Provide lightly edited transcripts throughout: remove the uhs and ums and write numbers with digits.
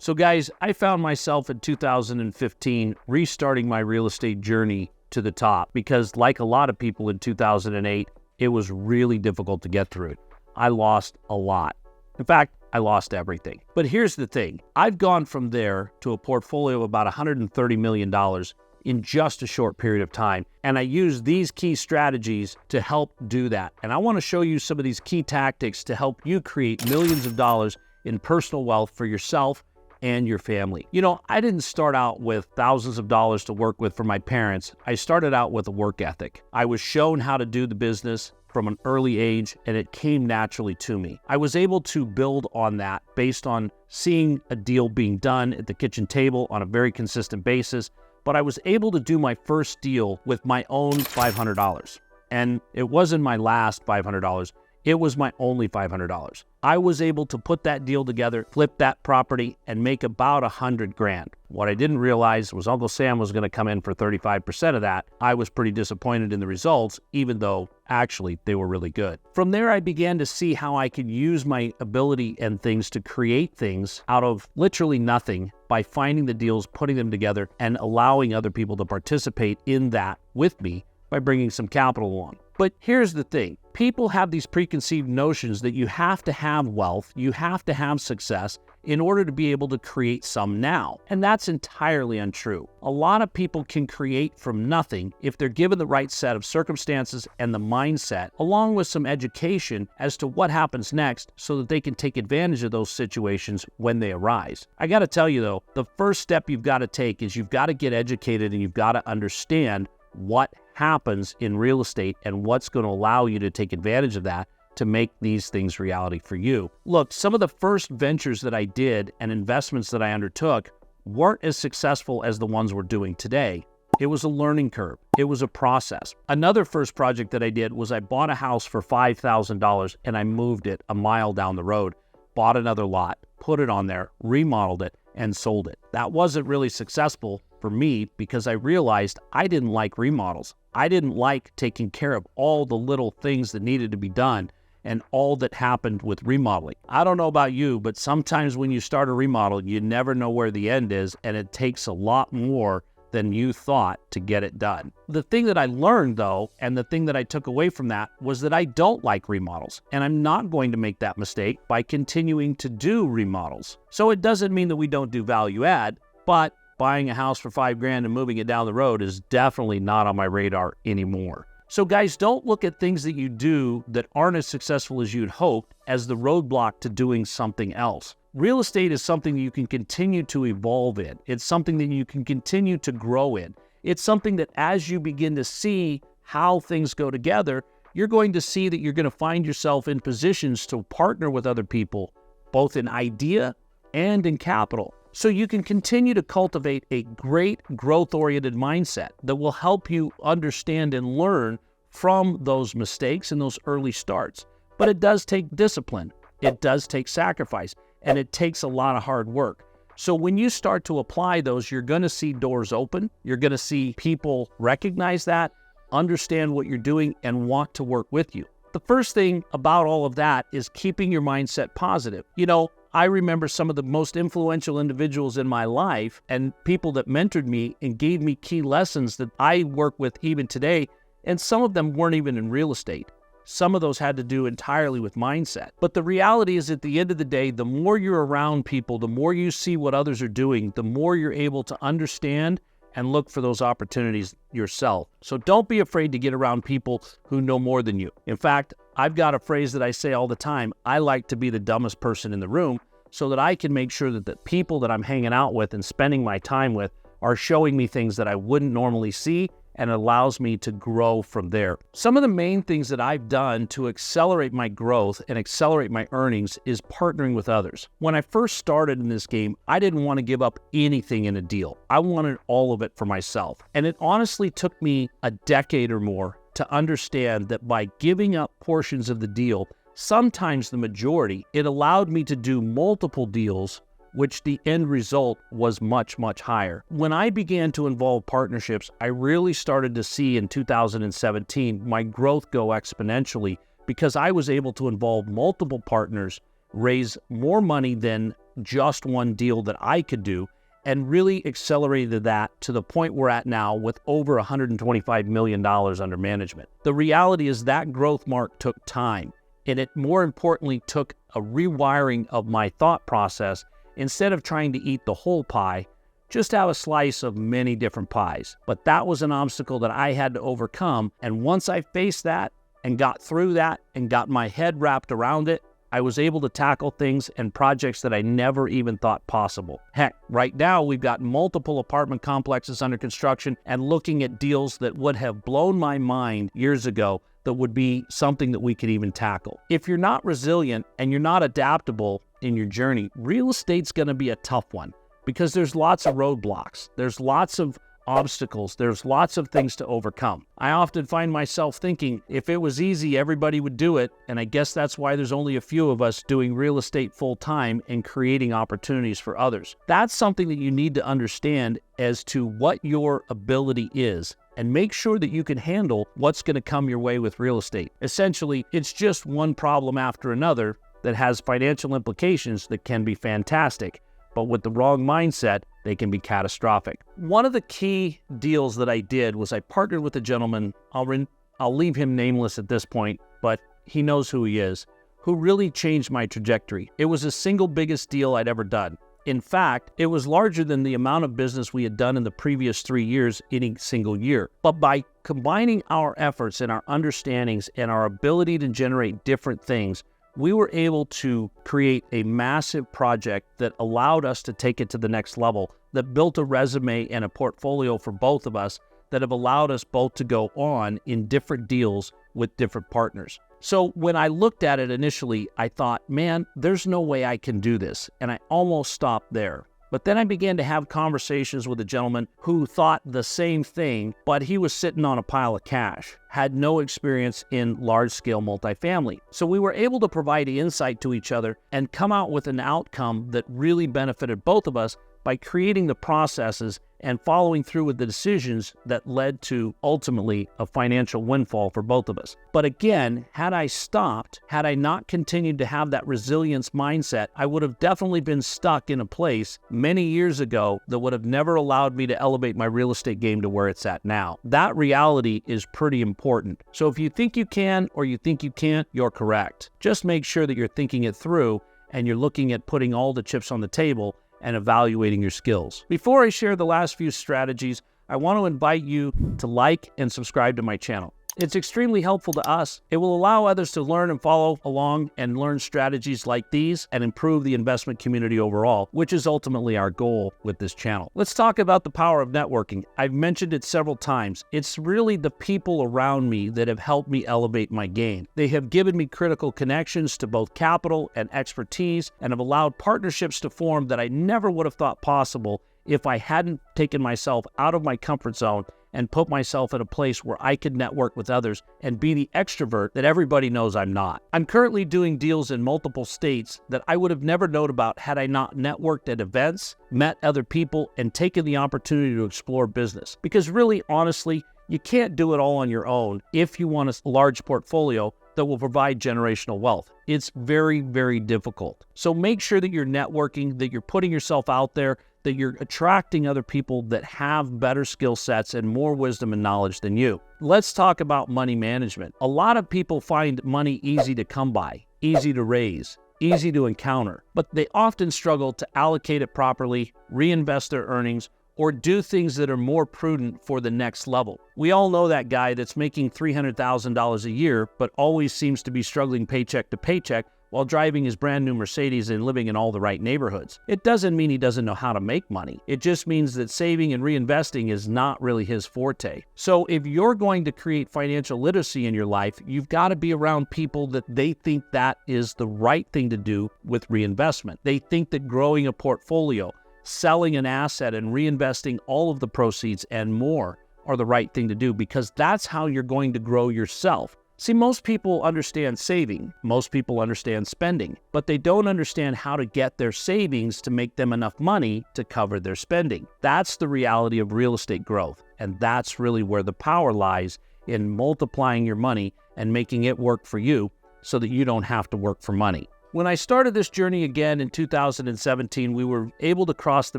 So guys, I found myself in 2015 restarting my real estate journey to the top because, like a lot of people in 2008, it was really difficult to get through it. I lost a lot. In fact, I lost everything. But here's the thing. I've gone from there to a portfolio of about $130 million in just a short period of time. And I use these key strategies to help do that. And I want to show you some of these key tactics to help you create millions of dollars in personal wealth for yourself and your family. You know, I didn't start out with thousands of dollars to work with for my parents. I started out with a work ethic. I was shown how to do the business from an early age, and it came naturally to me. I was able to build on that based on seeing a deal being done at the kitchen table on a very consistent basis, but I was able to do my first deal with my own $500. And it wasn't my last $500. It was my only $500. I was able to put that deal together, flip that property, and make about $100,000. What I didn't realize was Uncle Sam was going to come in for 35% of that. I was pretty disappointed in the results, even though actually they were really good. From there, I began to see how I could use my ability and things to create things out of literally nothing by finding the deals, putting them together, and allowing other people to participate in that with me by bringing some capital along. But here's the thing. People have these preconceived notions that you have to have wealth, you have to have success in order to be able to create some now. And that's entirely untrue. A lot of people can create from nothing if they're given the right set of circumstances and the mindset, along with some education as to what happens next so that they can take advantage of those situations when they arise. I got to tell you though, the first step you've got to take is you've got to get educated and you've got to understand what happens in real estate and what's going to allow you to take advantage of that to make these things reality for you. Look, some of the first ventures that I did and investments that I undertook weren't as successful as the ones we're doing today. It was a learning curve. It was a process. Another first project that I did was I bought a house for $5,000 and I moved it a mile down the road, bought another lot, put it on there, remodeled it, and sold it. That wasn't really successful for me because I realized I didn't like remodels. I didn't like taking care of all the little things that needed to be done and all that happened with remodeling. I don't know about you, but sometimes when you start a remodel, you never know where the end is, and it takes a lot more than you thought to get it done. The thing that I learned though, and the thing that I took away from that, was that I don't like remodels, and I'm not going to make that mistake by continuing to do remodels. So it doesn't mean that we don't do value add, but buying a house for $5,000 and moving it down the road is definitely not on my radar anymore. So guys, don't look at things that you do that aren't as successful as you'd hoped as the roadblock to doing something else. Real estate is something that you can continue to evolve in. It's something that you can continue to grow in. It's something that as you begin to see how things go together, you're going to see that you're going to find yourself in positions to partner with other people, both in idea and in capital. So you can continue to cultivate a great growth-oriented mindset that will help you understand and learn from those mistakes and those early starts. But it does take discipline. It does take sacrifice, and it takes a lot of hard work. So when you start to apply those, you're going to see doors open. You're going to see people recognize that, understand what you're doing, and want to work with you. The first thing about all of that is keeping your mindset positive. You know, I remember some of the most influential individuals in my life and people that mentored me and gave me key lessons that I work with even today, and some of them weren't even in real estate. Some of those had to do entirely with mindset. But the reality is, at the end of the day, the more you're around people, the more you see what others are doing, the more you're able to understand and look for those opportunities yourself. So don't be afraid to get around people who know more than you. In fact, I've got a phrase that I say all the time. I like to be the dumbest person in the room so that I can make sure that the people that I'm hanging out with and spending my time with are showing me things that I wouldn't normally see, and allows me to grow from there. Some of the main things that I've done to accelerate my growth and accelerate my earnings is partnering with others. When I first started in this game, I didn't want to give up anything in a deal. I wanted all of it for myself. And it honestly took me a decade or more to understand that by giving up portions of the deal, sometimes the majority, it allowed me to do multiple deals, which the end result was much, much higher. When I began to involve partnerships, I really started to see in 2017 my growth go exponentially because I was able to involve multiple partners, raise more money than just one deal that I could do, and really accelerated that to the point we're at now with over $125 million under management. The reality is that growth, Mark, took time, and it more importantly took a rewiring of my thought process. Instead of trying to eat the whole pie, just have a slice of many different pies. But that was an obstacle that I had to overcome, and once I faced that and got through that and got my head wrapped around it, I was able to tackle things and projects that I never even thought possible. Heck, right now we've got multiple apartment complexes under construction and looking at deals that would have blown my mind years ago that would be something that we could even tackle. If you're not resilient and you're not adaptable in your journey, real estate's going to be a tough one because there's lots of roadblocks. There's lots of obstacles. There's lots of things to overcome. I often find myself thinking, if it was easy, everybody would do it. And I guess that's why there's only a few of us doing real estate full time and creating opportunities for others. That's something that you need to understand as to what your ability is, and make sure that you can handle what's going to come your way with real estate. Essentially, it's just one problem after another that has financial implications that can be fantastic, but with the wrong mindset, they can be catastrophic. One of the key deals that I did was I partnered with a gentleman, I'll leave him nameless at this point, but he knows who he is, who really changed my trajectory. It was the single biggest deal I'd ever done. In fact, it was larger than the amount of business we had done in the previous 3 years in a single year. But by combining our efforts and our understandings and our ability to generate different things, we were able to create a massive project that allowed us to take it to the next level, that built a resume and a portfolio for both of us that have allowed us both to go on in different deals with different partners. So when I looked at it initially, I thought, man, there's no way I can do this. And I almost stopped there. But then I began to have conversations with a gentleman who thought the same thing, but he was sitting on a pile of cash, had no experience in large-scale multifamily. So we were able to provide insight to each other and come out with an outcome that really benefited both of us by creating the processes and following through with the decisions that led to ultimately a financial windfall for both of us. But again, had I stopped, had I not continued to have that resilience mindset, I would have definitely been stuck in a place many years ago that would have never allowed me to elevate my real estate game to where it's at now. That reality is pretty important. So if you think you can or you think you can't, you're correct. Just make sure that you're thinking it through and you're looking at putting all the chips on the table and evaluating your skills. Before I share the last few strategies, I want to invite you to like and subscribe to my channel. It's extremely helpful to us. It will allow others to learn and follow along and learn strategies like these and improve the investment community overall, which is ultimately our goal with this channel. Let's talk about the power of networking. I've mentioned it several times. It's really the people around me that have helped me elevate my game. They have given me critical connections to both capital and expertise and have allowed partnerships to form that I never would have thought possible if I hadn't taken myself out of my comfort zone and put myself in a place where I could network with others and be the extrovert that everybody knows I'm not. I'm currently doing deals in multiple states that I would have never known about had I not networked at events, met other people, and taken the opportunity to explore business. Because really, honestly, you can't do it all on your own if you want a large portfolio that will provide generational wealth. It's very, very difficult. So make sure that you're networking, that you're putting yourself out there, that you're attracting other people that have better skill sets and more wisdom and knowledge than you. Let's talk about money management. A lot of people find money easy to come by, easy to raise, easy to encounter, but they often struggle to allocate it properly, reinvest their earnings, or do things that are more prudent for the next level. We all know that guy that's making $300,000 a year, but always seems to be struggling paycheck to paycheck while driving his brand new Mercedes and living in all the right neighborhoods. It doesn't mean he doesn't know how to make money. It just means that saving and reinvesting is not really his forte. So if you're going to create financial literacy in your life, you've got to be around people that they think that is the right thing to do with reinvestment. They think that growing a portfolio, selling an asset and reinvesting all of the proceeds and more are the right thing to do, because that's how you're going to grow yourself. See, most people understand saving, most people understand spending, but they don't understand how to get their savings to make them enough money to cover their spending. That's the reality of real estate growth, and that's really where the power lies, in multiplying your money and making it work for you so that you don't have to work for money. When I started this journey again in 2017, we were able to cross the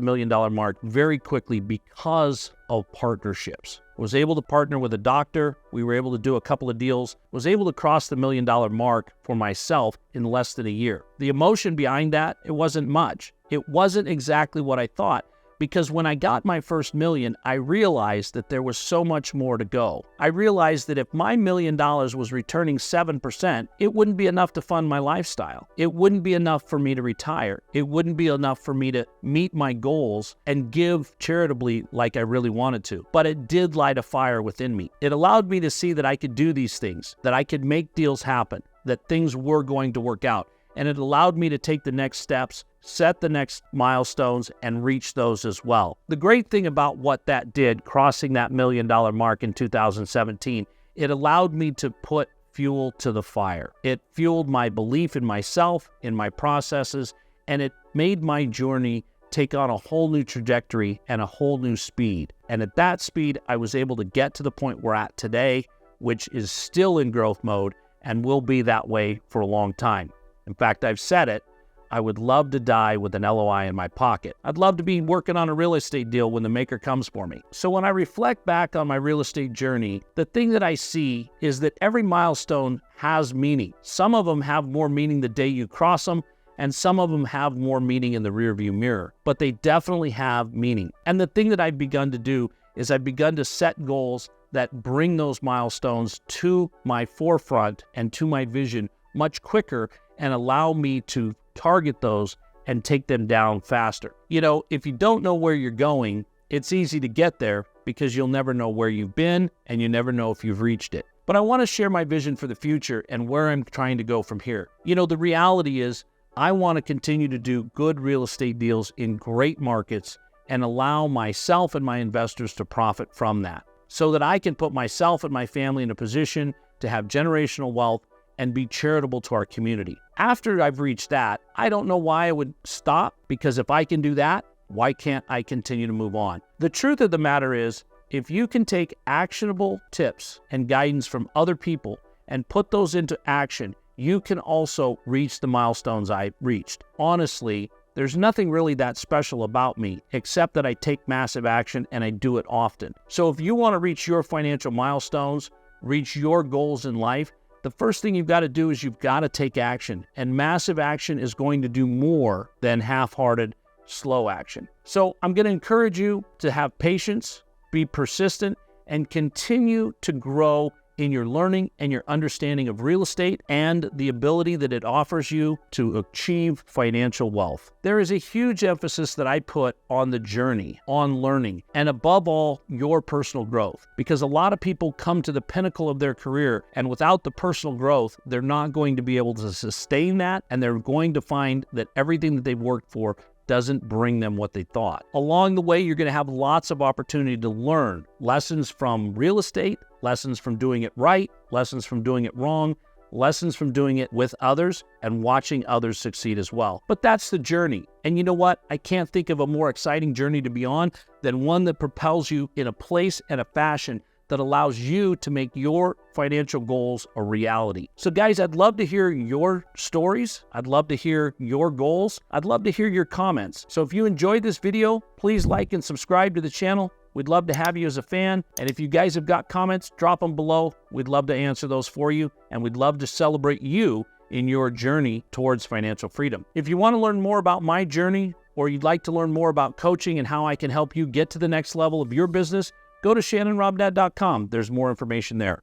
$1 million mark very quickly because of partnerships. I was able to partner with a doctor. We were able to do a couple of deals. I was able to cross the $1 million mark for myself in less than a year. The emotion behind that, it wasn't much. It wasn't exactly what I thought. Because when I got my first million, I realized that there was so much more to go. I realized that if my $1 million was returning 7%, it wouldn't be enough to fund my lifestyle. It wouldn't be enough for me to retire. It wouldn't be enough for me to meet my goals and give charitably like I really wanted to. But it did light a fire within me. It allowed me to see that I could do these things, that I could make deals happen, that things were going to work out. And it allowed me to take the next steps, set the next milestones, and reach those as well. The great thing about what that did, crossing that $1 million mark in 2017, it allowed me to put fuel to the fire. It fueled my belief in myself, in my processes, and it made my journey take on a whole new trajectory and a whole new speed. And at that speed, I was able to get to the point we're at today, which is still in growth mode and will be that way for a long time. In fact, I've said it, I would love to die with an LOI in my pocket. I'd love to be working on a real estate deal when the maker comes for me. So when I reflect back on my real estate journey, the thing that I see is that every milestone has meaning. Some of them have more meaning the day you cross them, and some of them have more meaning in the rearview mirror, but they definitely have meaning. And the thing that I've begun to do is I've begun to set goals that bring those milestones to my forefront and to my vision much quicker and allow me to target those and take them down faster. You know, if you don't know where you're going, it's easy to get there because you'll never know where you've been and you never know if you've reached it. But I want to share my vision for the future and where I'm trying to go from here. You know, the reality is I want to continue to do good real estate deals in great markets and allow myself and my investors to profit from that so that I can put myself and my family in a position to have generational wealth and be charitable to our community. After I've reached that, I don't know why I would stop, because if I can do that, why can't I continue to move on? The truth of the matter is, if you can take actionable tips and guidance from other people and put those into action, you can also reach the milestones I reached. Honestly, there's nothing really that special about me, except that I take massive action and I do it often. So if you want to reach your financial milestones, reach your goals in life, the first thing you've got to do is you've got to take action. And massive action is going to do more than half-hearted, slow action. So I'm going to encourage you to have patience, be persistent, and continue to grow in your learning and your understanding of real estate and the ability that it offers you to achieve financial wealth. There is a huge emphasis that I put on the journey, on learning, and above all, your personal growth. Because a lot of people come to the pinnacle of their career, and without the personal growth, they're not going to be able to sustain that, and they're going to find that everything that they've worked for doesn't bring them what they thought. Along the way, you're going to have lots of opportunity to learn lessons from real estate, lessons from doing it right, lessons from doing it wrong, lessons from doing it with others, and watching others succeed as well. But that's the journey. And you know what? I can't think of a more exciting journey to be on than one that propels you in a place and a fashion that allows you to make your financial goals a reality. So guys, I'd love to hear your stories. I'd love to hear your goals. I'd love to hear your comments. So if you enjoyed this video, please like and subscribe to the channel. We'd love to have you as a fan. And if you guys have got comments, drop them below. We'd love to answer those for you. And we'd love to celebrate you in your journey towards financial freedom. If you want to learn more about my journey, or you'd like to learn more about coaching and how I can help you get to the next level of your business, go to shannonrobnett.com. There's more information there.